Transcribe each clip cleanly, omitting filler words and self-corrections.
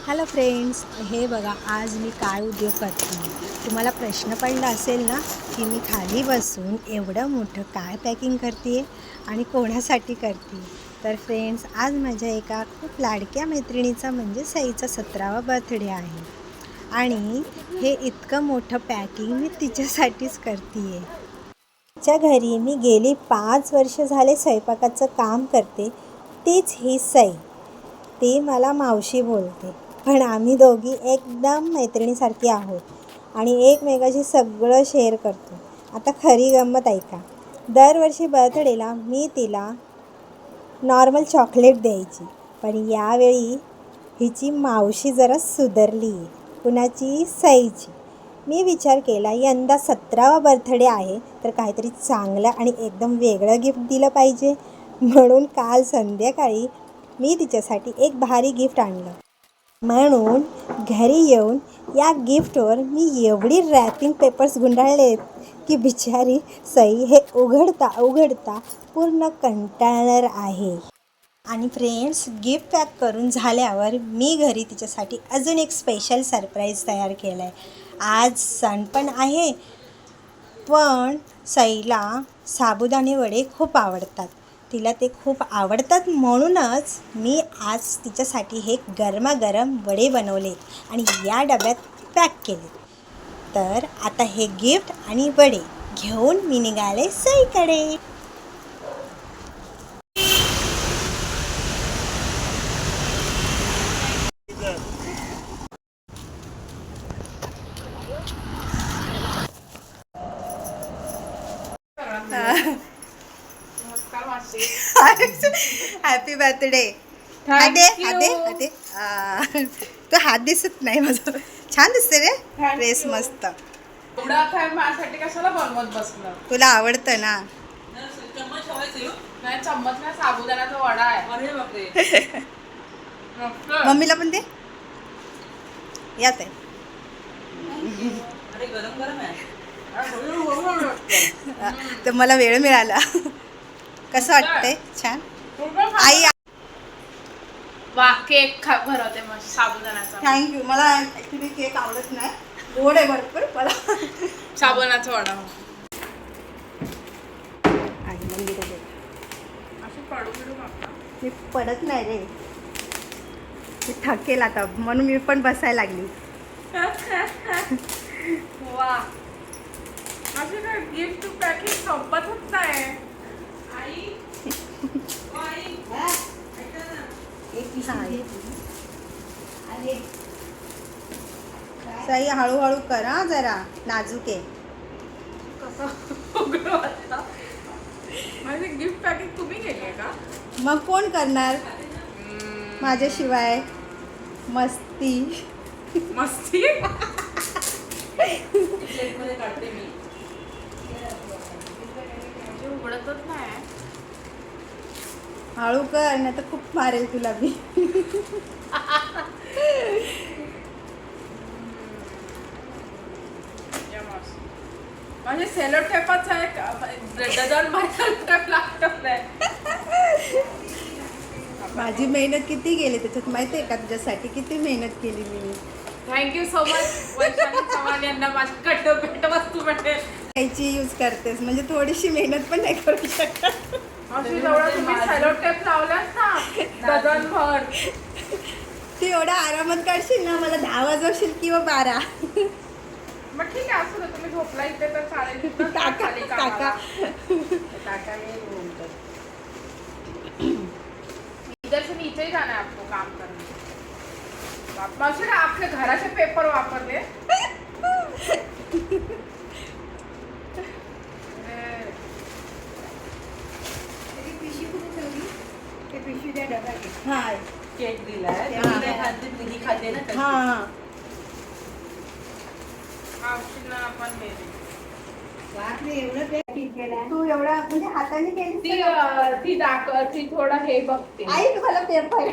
Hello friends, हे बघा आज मी काय उद्योग करते. तुम्हाला प्रश्न पडला असेल ना की मी खाली बसून एवढं मोठं काय पॅकिंग करते आणि कोणासाठी करते. तर फ्रेंड्स, आज माझ्या एका खूप लाडक्या मैत्रिणीचा म्हणजे सईचा 17वा बर्थडे आहे आणि हे इतकं मोठं पॅकिंग मी तिच्यासाठीच करते आहे. तिच्या घरी मी गेली 5 वर्ष झाले स्वयंपाकाचं काम करते. तीच ही सई. ती मला मावशी बोलते, पण आम्ही दोघी एकदम मैत्रिणीसारखी आहोत आणि एकमेकाशी सगळं शेअर करतो. आता खरी गंमत ऐका. दरवर्षी बर्थडेला मी तिला नॉर्मल चॉकलेट द्यायची, पण यावेळी हिची मावशी जरा सुधारली. कुणाची? सईची. मी विचार केला यंदा 17वा बर्थडे आहे तर काहीतरी चांगलं आणि एकदम वेगळं गिफ्ट दिलं पाहिजे. म्हणून काल संध्याकाळी मी तिच्यासाठी एक भारी गिफ्ट आणलं. म्हणून घरी येऊन या गिफ्टवर मी एवढी रॅपिंग पेपर्स गुंडाळलेत की बिचारी सई हे उघडता उघडता पूर्ण कंटाळणार आहे. आणि फ्रेंड्स, गिफ्ट पॅक करून झाल्यावर मी घरी तिच्यासाठी अजून एक स्पेशल सरप्राईज तयार केलं आहे. आज सण पण आहे, पण सईला साबुदाणे वडे खूप आवडतात. तिला ते खूप आवडतात म्हणूनच मी आज तिच्यासाठी हे गरमागरम वडे बनवले आणि या डब्यात पॅक केले. तर आता हे गिफ्ट आणि वडे घेऊन मी निघाले सईकडे. Happy birthday. हाते तो हात दिसत नाही माझा. छान दिसते रे ड्रेस, मस्त. माझ्यासाठी कशाला बनवत बसलं? तुला आवडतं ना. नाही चम्मच नाही, साबुदाण्याचा वडा आहे. अरे बापरे. मम्मीला पण दे. यात आहे. अरे गरम गरम आहे. तर मला वेळ मिळाला. कसं वाटतंय? छान. आई वा, केक भरवते मग साबुदाण्याचा. थँक्यू. मला ॲक्च्युली केक आवडत नाही, गोड आहे भरपूर. मला साबुदाण्याचा वडा. आणि मंदिर दे. असं पडू बिडू नका. मी पडत नाही रे, मी थकेल आता, म्हणून मी पण बसायला लागली. वा, अशी काय गिफ्ट पॅकिंग संपतच नाही. आई सई हळूहळू करा, जरा नाजूक आहे. माझी गिफ्ट पॅकिंग तुम्ही केली आहे का? मग कोण करणार माझ्याशिवाय? मस्ती मस्ती. प्लेटमध्ये काढते मी. उघडतच नाही. हळू कर, नाही तर खूप मारेल तुला मी. माझे सेलो टेपच आहे, डझन टेप लागत नाही. माझी मेहनत किती गेली त्याच्यात माहिती आहे का? तुझ्यासाठी किती मेहनत केली मी. Thank you so much Vaishali Chavan यांना माझी भेट वस्तू भेटेल. याची यूज करतेस म्हणजे थोडीशी मेहनत पण नाही करू शकत. अशी जेवढा तुम्ही सेलो टेप लावल्यास ना डझन भर, तू एवढा आरामात काढशील ना, मला 10 वाजवशील किंवा 12. मग ठीक आहे, असू दे. तुम्ही झोपला इथे तर चालेल. टाका टाका. इधर से नीचे ही जाना है आपको काम करने. मावशी ना आपले घराचे पेपर वापरले. हां केक दिलाय. हां मावशींना आपण हे तू एवढा म्हणजे हाताने केली. ती थोडा हे बघते. आई तुम्हाला पेपर.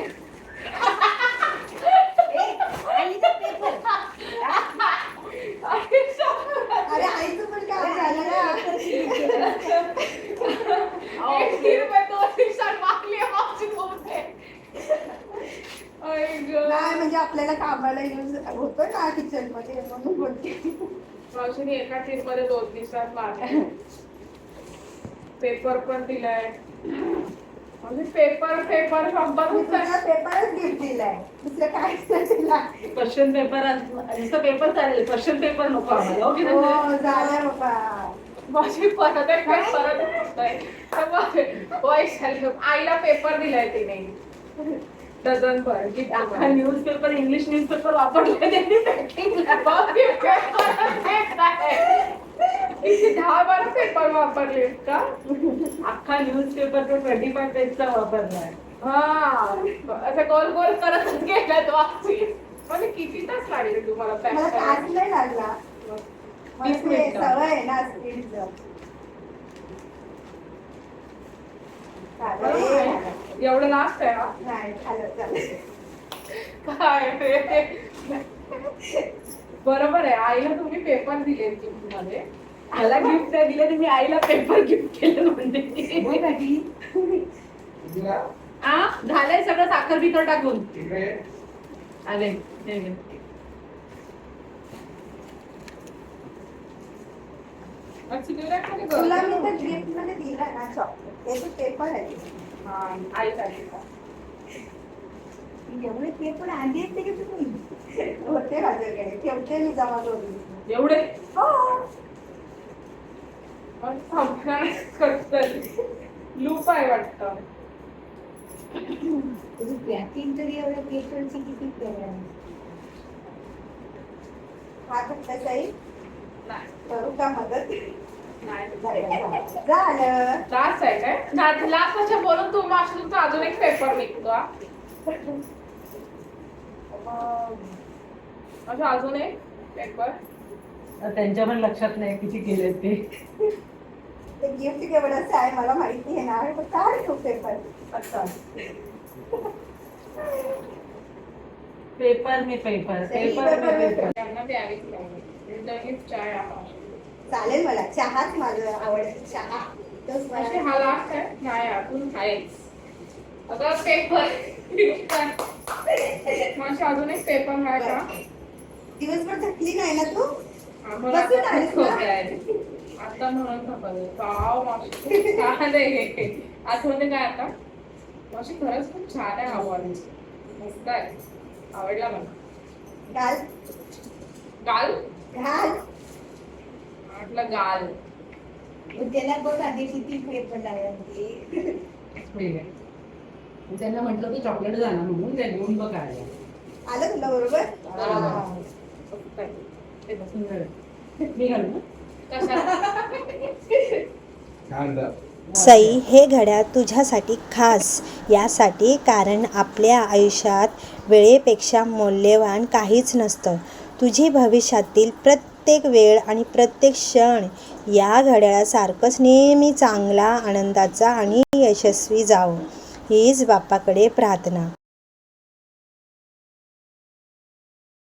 अरे आईचं पण काम झालं ना. ₹1 मागली मावशी बोलते. नाही म्हणजे म्हणजे आपल्याला कामाला यूज होतो ना किचन मध्ये म्हणून बोलते. मावशीने एका टीम मध्ये 2 दिवसात मारले. पेपर पण दिलाय. म्हणजे पेपर शंभर मी तुला पेपरच गिफ्ट दिलाय, दुसरं काहीच नाही दिला. क्वेश्चन पेपर नुसतं पेपर चालेल, क्वेश्चन पेपर नको आम्हाला. हो की हो नाही? झालं बाबा. माझी परत होतंय. तर मग वैशाली आईला पेपर दिलाय तिने डझन भर अख्खा न्यूजपेपर, इंग्लिश न्यूजपेपर वापरले त्यांनी पॅकिंगला. 10-12 पेपर वापरले का? अख्खा न्यूजपेपर तो 25 पेजचा वापरलाय. हा असं गोल गोल करत गेला तो वाची. म्हणजे किती तास लागले तुम्हाला पॅक मला करायला? तास नाही लागला. मला 30 ते मिनिटं. सवय आहे ना स्पीडचं. एवढं लास्ट आहे हा? नाही झालं झालं. काय रे? बरोबर आहे, आईला तुम्ही पेपर दिले गिफ्ट मध्ये. मला गिफ्ट नाही दिले, मी आईला पेपर गिफ्ट केलं म्हणते. झालंय सगळं साखर बिकर टाकून आले. हे घे. तुला मी तर गिफ्ट मध्ये दिला ना चॉकलेट, ते पेपर आहे. हा, आईसाठी का? एवढे पेपर आधी येते की तुम्ही होते माझ्याकडे, ठेवते मी जमा करून. एवढे हो लूप आहे वाटतं. तुझी पॅकिंग तरी एवढ्या पेपरची किती केलं. हा फक्त सही नाही करू का मदत? नाही झालं. लास्ट आहे काय? लास्ट अशा बोलून तू मागच्या तुमचा अजून एक पेपर निघतो हा. अच्छा अजून एक पेपर. त्यांच्या पण लक्षात नाही किती केले ते. ते गिफ्ट केवढंच आहे मला माहिती आहे ना, पण काय तो पेपर. अच्छा पेपर मी पेपर, सही पेपर मी पेपर. पेपर. त्यांना द्यावीच लागेल. गिफ्ट चाय आहे. चालेल, मला चहाच माझं आवडतं चहा. तोच अशी मला हा लास्ट आहे. नाही अजून आहेच. अगं पेपर माझी अजून एक पेपर आहे का? दिवसभर थकली नाही ना तू? मला बसून आता आलीस खूप ना? खोकला आहे. आता म्हणून थकले. वाव मावशी छान आहे. आठवते काय आता? मावशी खरंच खूप छान आहे आवड. मस्त आहे. आवडला मला. घाल गाल घाल. म्हटलं गाल. त्याला बघ आधी किती पेपर लागले. ठीक आहे. मी त्यांना म्हटलं तू चॉकलेट जाणार म्हणून त्या घेऊन बघायला. आलं तुला बरोबर? बरोबर. हा. ते बघ. सुंदर आहे. मी घालू ना? सई, हे घड्याळ तुझ्यासाठी खास यासाठी, कारण आपल्या आयुष्यात वेळेपेक्षा मौल्यवान काहीच नसतं. तुझी भविष्यातील प्रत्येक वेळ आणि प्रत्येक क्षण या घड्याळासारखंच नेहमी चांगला, आनंदाचा आणि यशस्वी जावो, हीच बाप्पाकडे प्रार्थना.